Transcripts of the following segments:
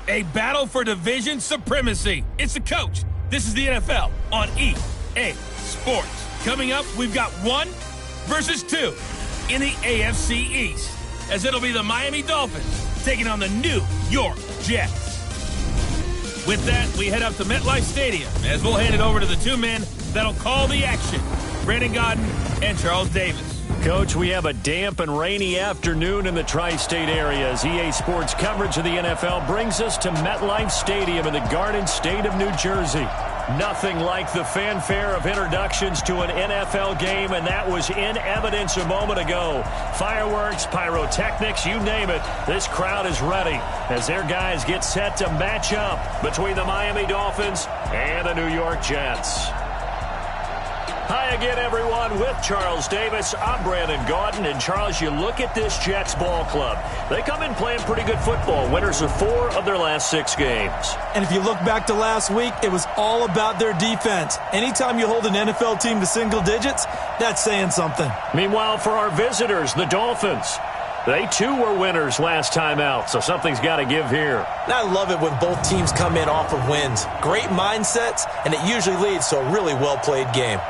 A battle for division supremacy. It's the coach. This is the NFL on EA Sports. Coming up, we've got 1 versus 2 in the AFC East, as it'll be the Miami Dolphins taking on the New York Jets. With that, we head up to MetLife Stadium as we'll hand it over to the 2 men that'll call the action, Brandon Gaudin and Charles Davis. Coach, we have a damp and rainy afternoon in the tri-state area as EA Sports coverage of the NFL brings us to MetLife Stadium in the Garden State of New Jersey. Nothing like the fanfare of introductions to an NFL game, and that was in evidence a moment ago. Fireworks, pyrotechnics, you name it. This crowd is ready as their guys get set to match up between the Miami Dolphins and the New York Jets. Hi again, everyone. With Charles Davis, I'm Brandon Gaudin. And, Charles, you look at this Jets ball club. They come in playing pretty good football. Winners of 4 of their last 6 games. And if you look back to last week, it was all about their defense. Anytime you hold an NFL team to single digits, that's saying something. Meanwhile, for our visitors, the Dolphins, they, too, were winners last time out, so something's got to give here. And I love it when both teams come in off of wins. Great mindsets, and it usually leads to a really well-played game.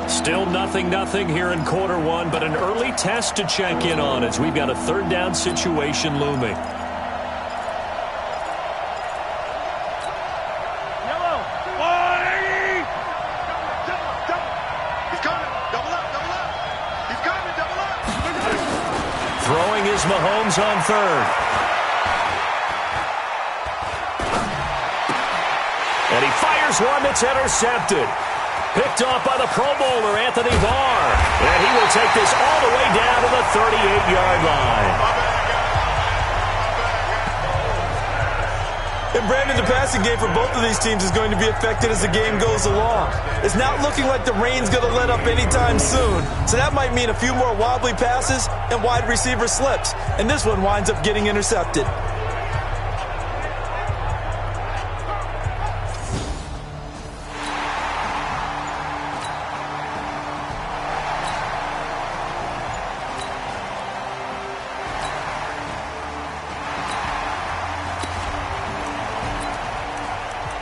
Still nothing here in quarter 1, but an early test to check in on as we've got a 3rd down situation looming. Yellow. 180. He's coming. Double up. He's coming. Double up. Throwing is Mahomes on 3rd. And he fires one that's intercepted. Picked off by the Pro Bowler, Anthony Barr. And he will take this all the way down to the 38-yard line. And Brandon, the passing game for both of these teams is going to be affected as the game goes along. It's not looking like the rain's going to let up anytime soon. So that might mean a few more wobbly passes and wide receiver slips. And this one winds up getting intercepted.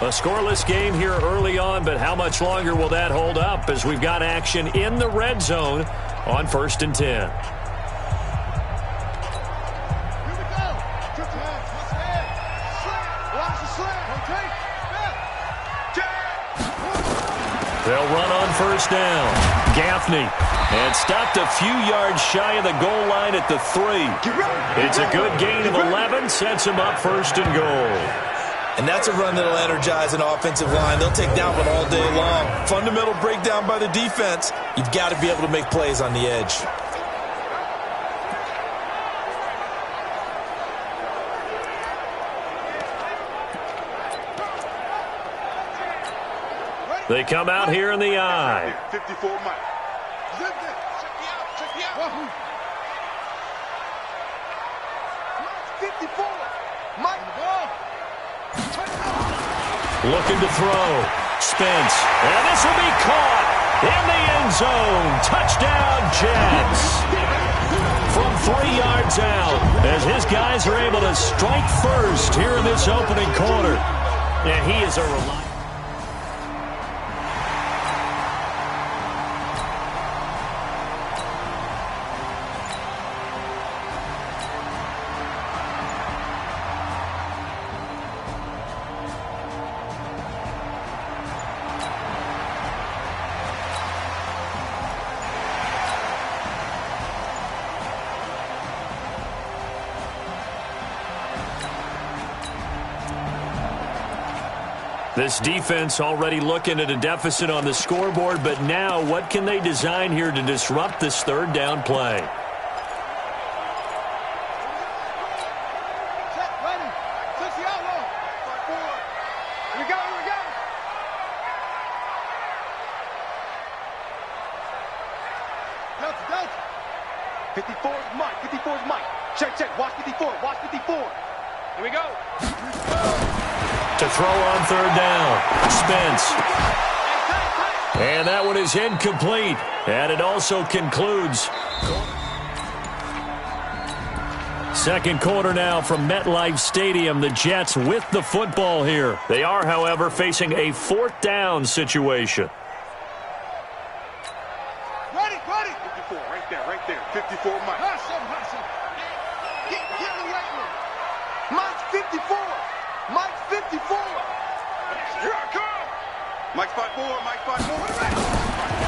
A scoreless game here early on, but how much longer will that hold up as we've got action in the red zone on 1st and 10. They'll run on 1st down. Gaffney. And stopped a few yards shy of the goal line at the 3. It's a good gain of 11. Sets him up 1st and goal. And that's a run that'll energize an offensive line. They'll take that one all day long. Fundamental breakdown by the defense. You've got to be able to make plays on the edge. They come out here in the eye. 54 Mike. Check me out. 54. Looking to throw. Spence. And this will be caught in the end zone. Touchdown, Jets. From 3 yards out, as his guys are able to strike first here in this opening quarter. And he is a reliable. This defense already looking at a deficit on the scoreboard, but now what can they design here to disrupt this third down play? Delta. 54 is Mike. 54 is Mike. Check. Watch 54. Watch 54. Here we go. To throw on third down. Spence. And that one is incomplete. And it also concludes. Second quarter now from MetLife Stadium. The Jets with the football here. They are, however, facing a fourth down situation. Ready. 54, right there. 54, Mike. Hustle. Get in the weight room. Mike's 54. Mike's 54. Here I come. Mike's 5'4".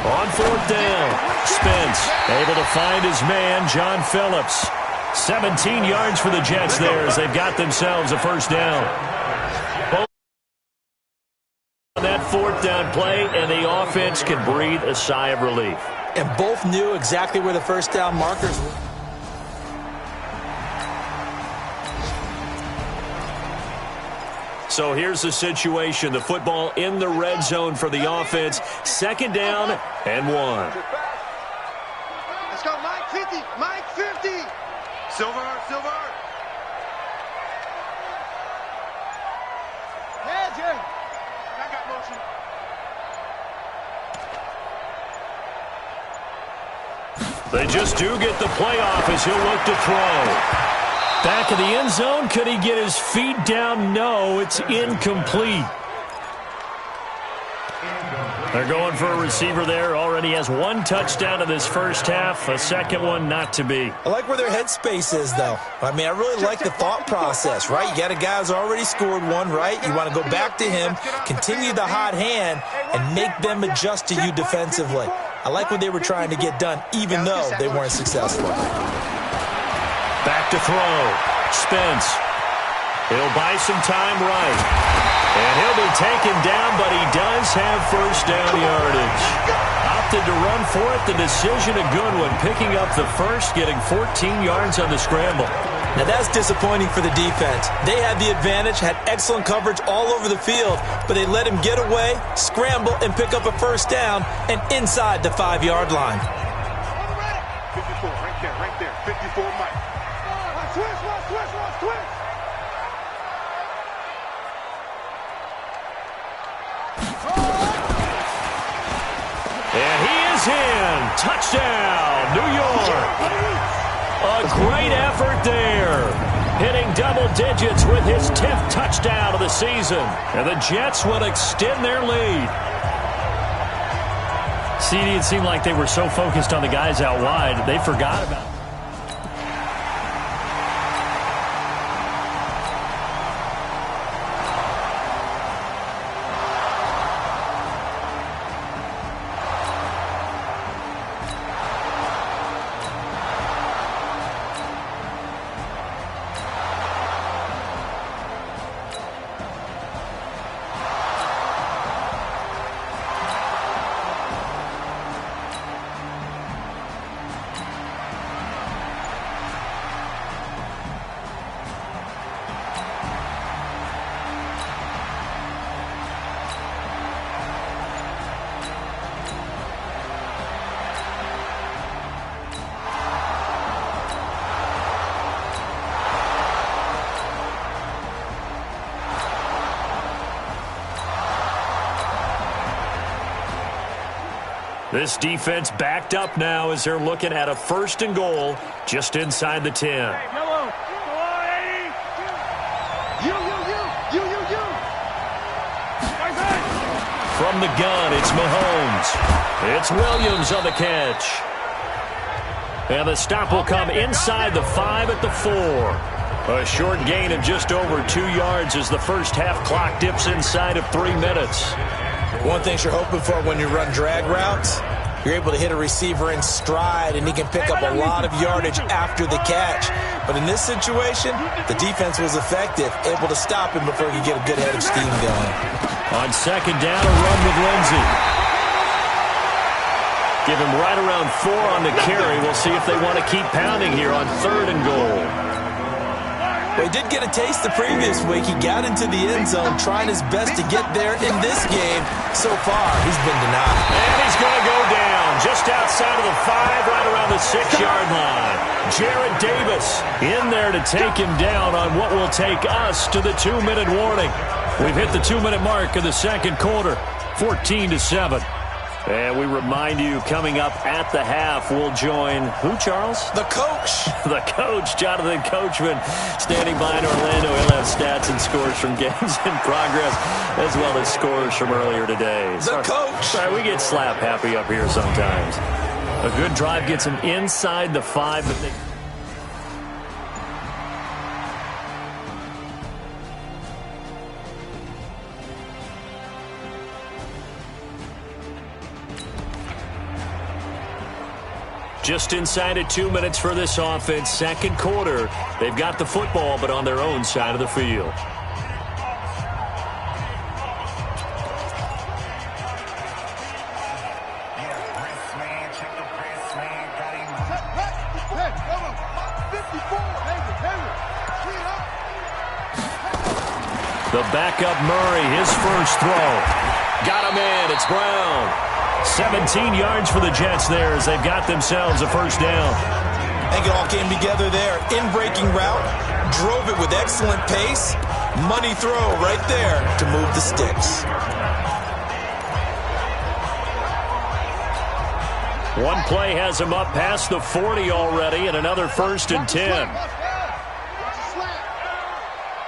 On fourth down, Spence able to find his man, John Phillips. 17 yards for the Jets there as they've got themselves a first down. Both on that fourth down play, and the offense can breathe a sigh of relief. And both knew exactly where the first down markers were. So here's the situation. The football in the red zone for the offense. Second down and 1. Let's go, Mike 50. Mike 50. Silver. Yeah, Jerry. I got motion. They just do get the playoff as he'll look to throw. Back of the end zone. Could he get his feet down? No, it's incomplete. They're going for a receiver there. Already has 1 touchdown in this first half. A second one not to be. I like where their headspace is, though. I mean, I really like the thought process, right? You got a guy who's already scored one, right? You want to go back to him, continue the hot hand, and make them adjust to you defensively. I like what they were trying to get done, even though they weren't successful. Back to throw. Spence. He'll buy some time right. And he'll be taken down, but he does have first down yardage. Opted to run for it. The decision, a good one. Picking up the first, getting 14 yards on the scramble. Now that's disappointing for the defense. They had the advantage, had excellent coverage all over the field, but they let him get away, scramble, and pick up a first down, and inside the 5-yard line. 54, right there. 54, Mike. Twist. And he is in. Touchdown, New York. A great effort there. Hitting double digits with his 10th touchdown of the season. And the Jets will extend their lead. CD, it seemed like they were so focused on the guys out wide, they forgot about it. This defense backed up now as they're looking at a 1st and goal just inside the 10. From the gun, it's Mahomes. It's Williams on the catch. And the stop will come inside the 5 at the 4. A short gain of just over 2 yards as the first half clock dips inside of 3 minutes. One thing you're hoping for when you run drag routes, you're able to hit a receiver in stride, and he can pick up a lot of yardage after the catch. But in this situation, the defense was effective, able to stop him before he could get a good head of steam going. On 2nd down, a run with Lindsey. Give him right around 4 on the carry. We'll see if they want to keep pounding here on 3rd and goal. Well, he did get a taste the previous week. He got into the end zone trying his best to get there in this game. So far, he's been denied. And he's going to go down just outside of the 5, right around the 6-yard line. Jarrett Davis in there to take him down on what will take us to the 2-minute warning. We've hit the 2-minute mark of the 2nd quarter, 14-7. And we remind you, coming up at the half, we'll join who, Charles? The coach. The coach, Jonathan Coachman, standing by in Orlando. He'll have stats and scores from games in progress, as well as scores from earlier today. The coach. Sorry, we get slap happy up here sometimes. A good drive gets him inside the 5, but they... Just inside of 2 minutes for this offense. 2nd quarter. They've got the football, but on their own side of the field. The backup Murray, his first throw. Got him in. It's Brown. 17 yards for the Jets there as they've got themselves a 1st down. I think it all came together there. In-breaking route, drove it with excellent pace. Money throw right there to move the sticks. One play has him up past the 40 already, and another 1st and 10.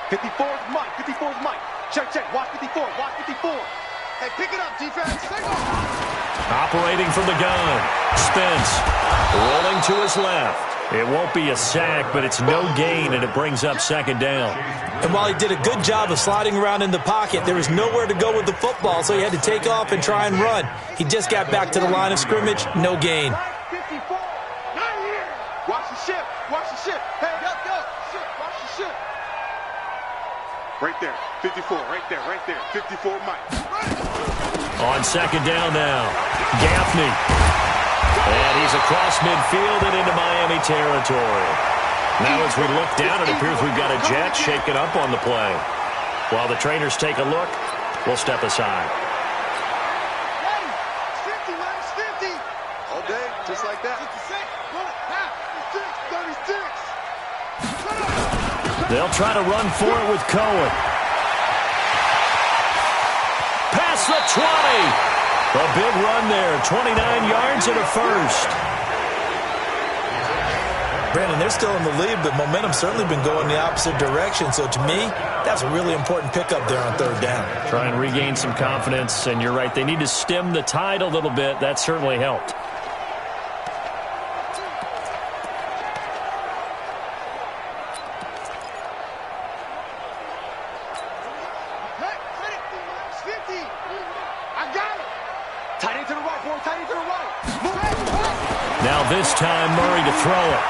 54's Mike. 54's Mike. Check, check. Watch 54. Watch 54. Hey, pick it up, defense. Operating from the gun. Spence rolling to his left. It won't be a sack, but it's no gain, and it brings up 2nd down. And while he did a good job of sliding around in the pocket, there was nowhere to go with the football, so he had to take off and try and run. He just got back to the line of scrimmage, no gain. 54. Not here. Watch the ship. Watch the ship. Hey, go. Ship. Watch the ship. Right there. 54. Right there. Right there. 54 Mike. On 2nd down now. Gaffney. And he's across midfield and into Miami territory. Now as we look down, it appears we've got a jet shaken up on the play. While the trainers take a look, we'll step aside. 50, Mike's 50. All day, just like that. 56. They'll try to run for it with Cohen. Past the 20. A big run there, 29 yards and a 1st. Brandon, they're still in the lead, but momentum's certainly been going the opposite direction. So to me, that's a really important pickup there on 3rd down. Try and regain some confidence, and you're right. They need to stem the tide a little bit. That certainly helped. Now this time, Murray to throw it.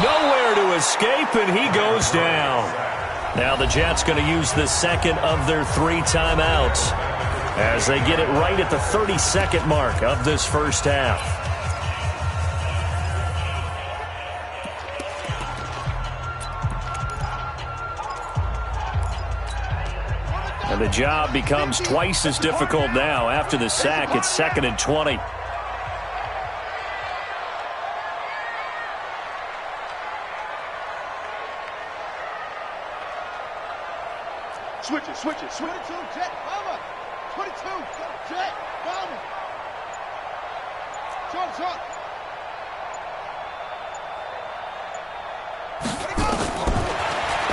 Nowhere to escape, and he goes down. Now the Jets going to use the 2nd of their 3 timeouts as they get it right at the 32nd mark of this 1st half. And the job becomes twice as difficult now. After the sack, it's 2nd and 20. Switch it. 22, Jet, bomber. 22, Jet, bomber.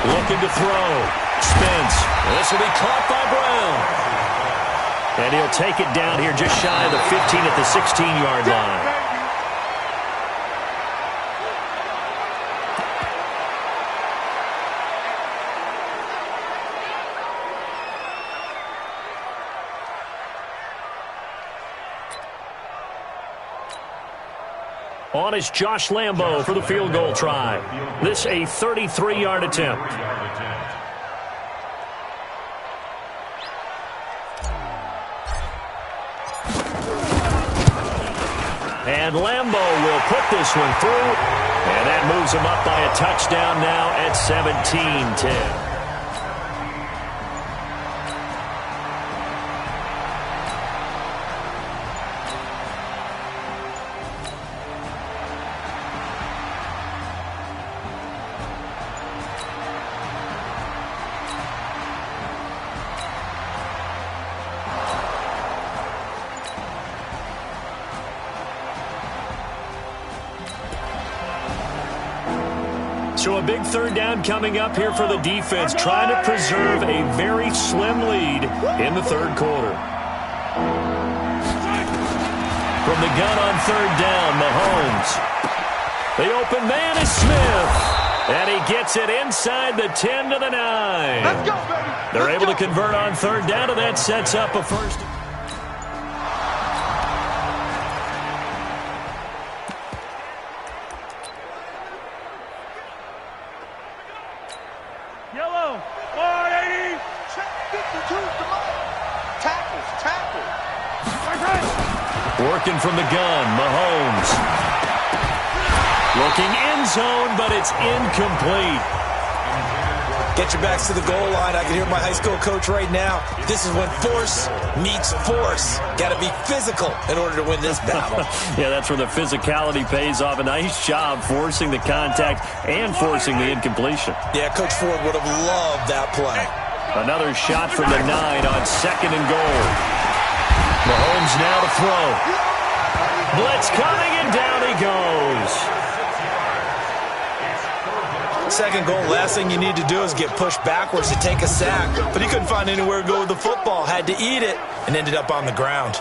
Looking to throw. Spence. This will be caught by Brown. And he'll take it down here just shy of the 15 at the 16-yard line. On is Josh Lambo for the field goal try. This a 33-yard attempt. And Lambo will put this one through. And that moves him up by a touchdown now at 17-10. So a big third down coming up here for the defense, trying to preserve a very slim lead in the third quarter. From the gun on third down, Mahomes. The open man is Smith. And he gets it inside the 10 to the 9. Let's go, baby. They're able to convert on third down, and that sets up a first. Yellow. 180. Check 52. Come on. Tackle. Working from the gun, Mahomes. Looking end zone, but it's incomplete. Get your backs to the goal line. I can hear my high school coach right now. This is when force meets force. Got to be physical in order to win this battle. Yeah, that's where the physicality pays off. A nice job forcing the contact and forcing the incompletion. Yeah, Coach Ford would have loved that play. Another shot from the 9 on second and goal. Mahomes now to throw. Blitz coming, and down he goes. Second goal, last thing you need to do is get pushed backwards to take a sack. But he couldn't find anywhere to go with the football. Had to eat it and ended up on the ground.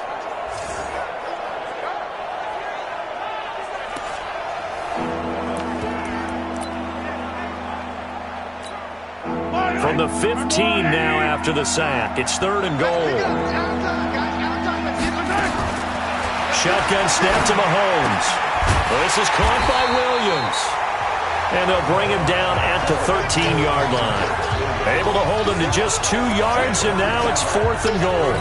From the 15 now after the sack. It's third and goal. Shotgun snap to Mahomes. This is caught by Williams. And they'll bring him down at the 13-yard line. Able to hold him to just 2 yards, and now it's fourth and goal.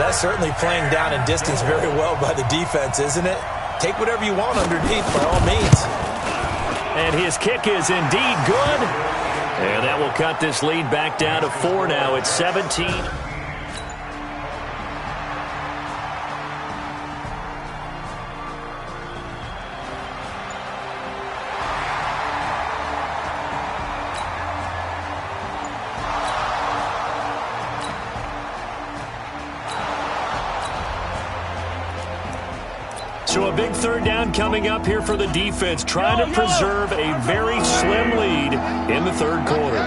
That's certainly playing down in distance very well by the defense, isn't it? Take whatever you want underneath, by all means. And his kick is indeed good. And that will cut this lead back down to 4 now. It's 17. So a big third down coming up here for the defense, trying to preserve a very slim lead in the third quarter.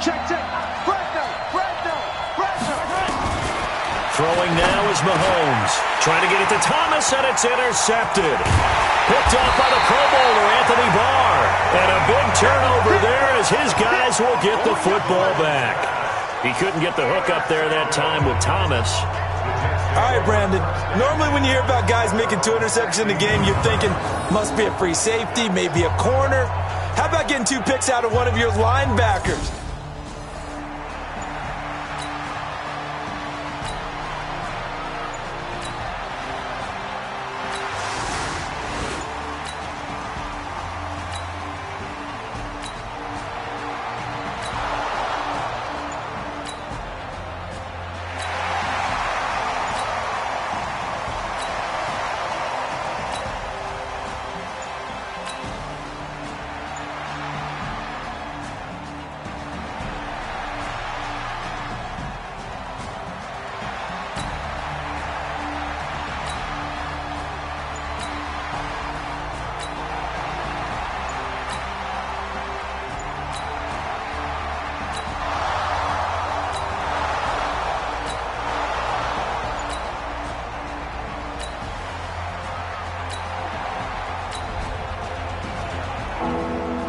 Check. Throwing now is Mahomes. Trying to get it to Thomas, and it's intercepted. Picked off by the Pro Bowler, Anthony Barr. And a big turnover there as his guys will get the football back. He couldn't get the hook up there that time with Thomas. All right, Brandon. Normally when you hear about guys making 2 interceptions in the game, you're thinking, must be a free safety, maybe a corner. How about getting 2 picks out of one of your linebackers?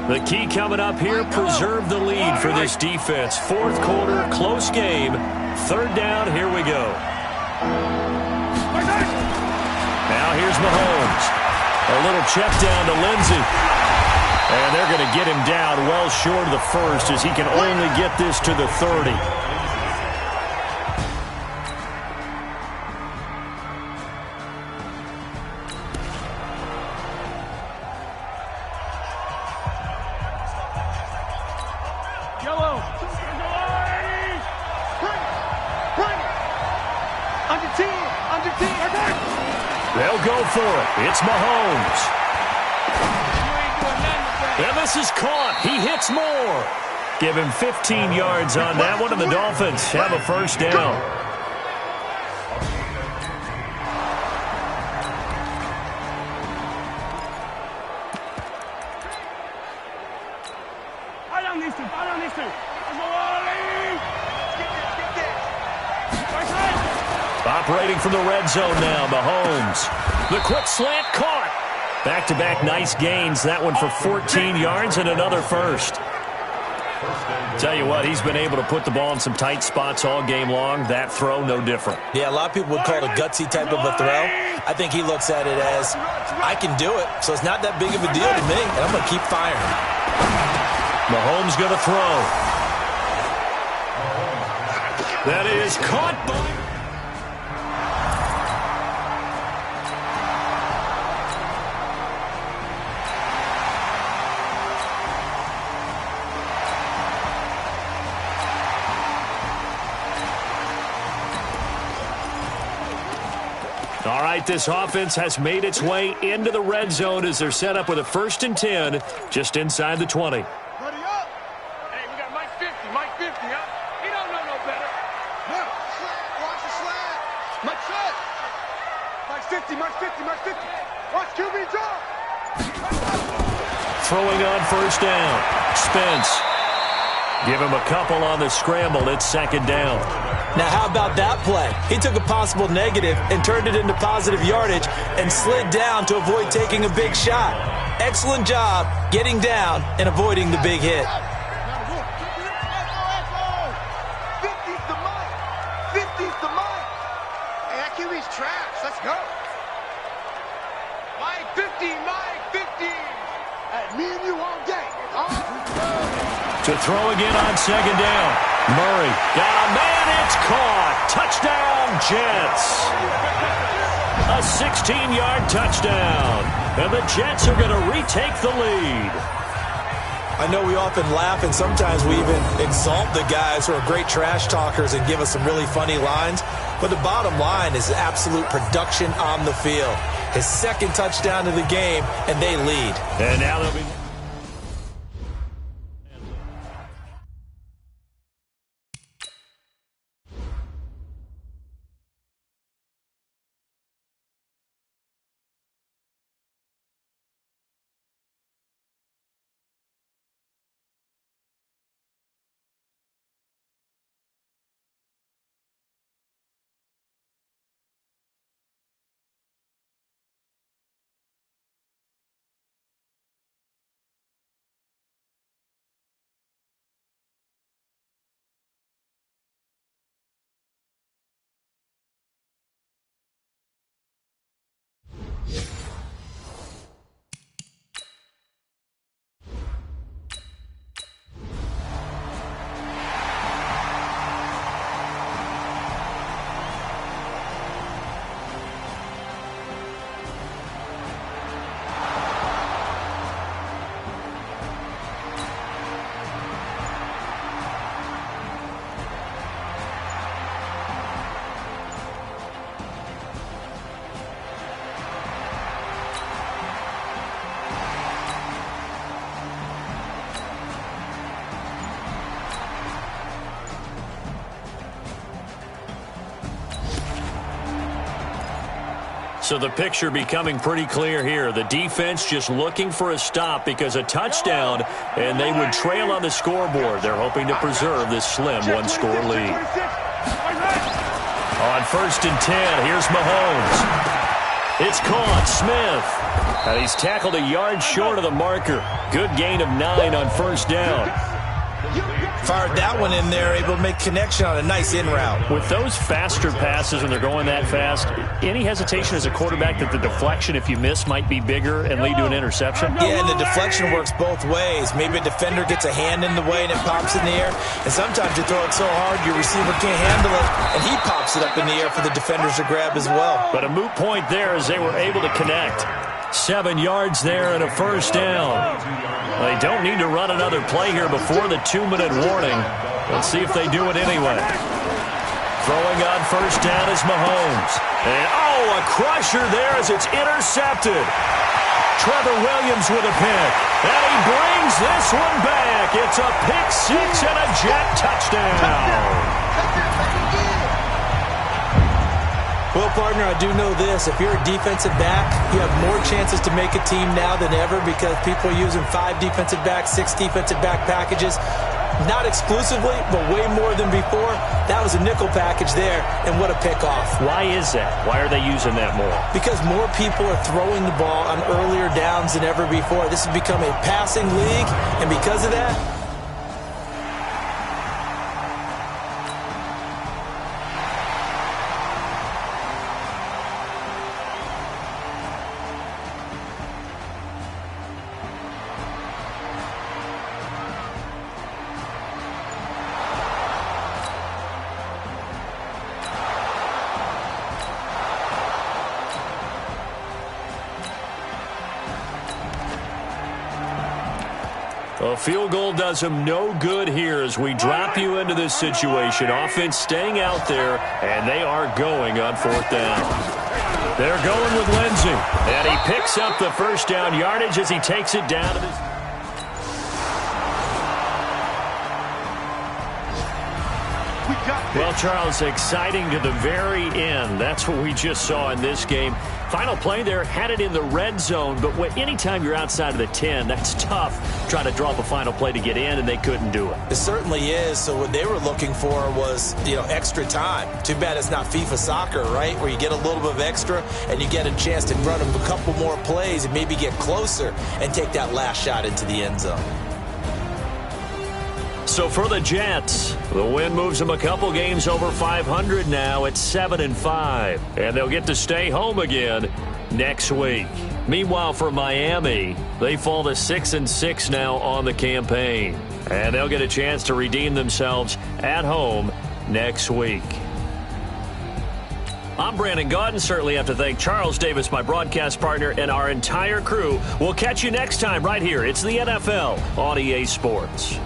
The key coming up here, preserve the lead for this defense. Fourth quarter, close game. Third down, here we go. Now here's Mahomes. A little check down to Lindsey. And they're going to get him down well short of the first as he can only get this to the 30. They'll go for it. It's Mahomes. And this is caught. He hits more. Give him 15 yards on that one, and the Dolphins have a first down. Operating from the red zone now, Mahomes. The quick slant caught. Back-to-back nice gains. That one for 14 yards and another first. Tell you what, he's been able to put the ball in some tight spots all game long. That throw, no different. Yeah, a lot of people would call it a gutsy type of a throw. I think he looks at it as, I can do it, so it's not that big of a deal to me, and I'm going to keep firing. Mahomes going to throw. That is caught by... All right, this offense has made its way into the red zone as they're set up with a 1st and 10 just inside the 20. Ready up. Hey, we got Mike 50, huh? He don't know no better. Now, watch the slant. Mike set. Mike 50, Mike 50, Mike 50. Watch QB draw. Throwing on first down. Spence. Give him a couple on the scramble. It's 2nd down. Now, how about that play? He took a possible negative and turned it into positive yardage and slid down to avoid taking a big shot. Excellent job getting down and avoiding the big hit. 50's the Mike. 50's the Mike. Hey, that QB's trash. Let's go. Mike 50, Mike 50. Hey, me and you all day. To throw again on 2nd down. Murray got a man. It's caught. Touchdown, Jets. A 16-yard touchdown. And the Jets are going to retake the lead. I know we often laugh, and sometimes we even exalt the guys who are great trash talkers and give us some really funny lines. But the bottom line is absolute production on the field. His 2nd touchdown of the game, and they lead. And now they'll be... So the picture becoming pretty clear here. The defense just looking for a stop because a touchdown, and they would trail on the scoreboard. They're hoping to preserve this slim one-score lead. On 1st and 10, here's Mahomes. It's caught. Smith. And he's tackled a yard short of the marker. Good gain of 9 on first down. Fired that one in there, able to make connection on a nice in route. With those faster passes when they're going that fast, any hesitation as a quarterback that the deflection, if you miss, might be bigger and lead to an interception? Yeah, and the deflection works both ways. Maybe a defender gets a hand in the way and it pops in the air. And sometimes you throw it so hard your receiver can't handle it, and he pops it up in the air for the defenders to grab as well. But a moot point there as they were able to connect. 7 yards there and a first down. They don't need to run another play here before the 2-minute warning. Let's see if they do it anyway. Throwing on first down is Mahomes. And, a crusher there as it's intercepted. Trevor Williams with a pick. And he brings this one back. It's a pick 6 and a Jet touchdown. Well, partner, I do know this. If you're a defensive back, you have more chances to make a team now than ever because people are using 5 defensive backs, 6 defensive back packages. Not exclusively, but way more than before. That was a nickel package there, and what a pickoff. Why is that? Why are they using that more? Because more people are throwing the ball on earlier downs than ever before. This has become a passing league, and because of that, a field goal does him no good here as we drop you into this situation. Offense staying out there, and they are going on 4th down. They're going with Lindsey, and he picks up the first down yardage as he takes it down to this. Well, Charles, exciting to the very end. That's what we just saw in this game. Final play there, had it in the red zone, but anytime you're outside of the 10, that's tough. Trying to drop a final play to get in, and they couldn't do it. It certainly is. So what they were looking for was, extra time. Too bad it's not FIFA soccer, right, where you get a little bit of extra and you get a chance to run a couple more plays and maybe get closer and take that last shot into the end zone. So for the Jets, the win moves them a couple games over 500 now at 7-5. And they'll get to stay home again next week. Meanwhile, for Miami, they fall to 6-6 now on the campaign. And they'll get a chance to redeem themselves at home next week. I'm Brandon Gaudin. Certainly have to thank Charles Davis, my broadcast partner, and our entire crew. We'll catch you next time right here. It's the NFL on EA Sports.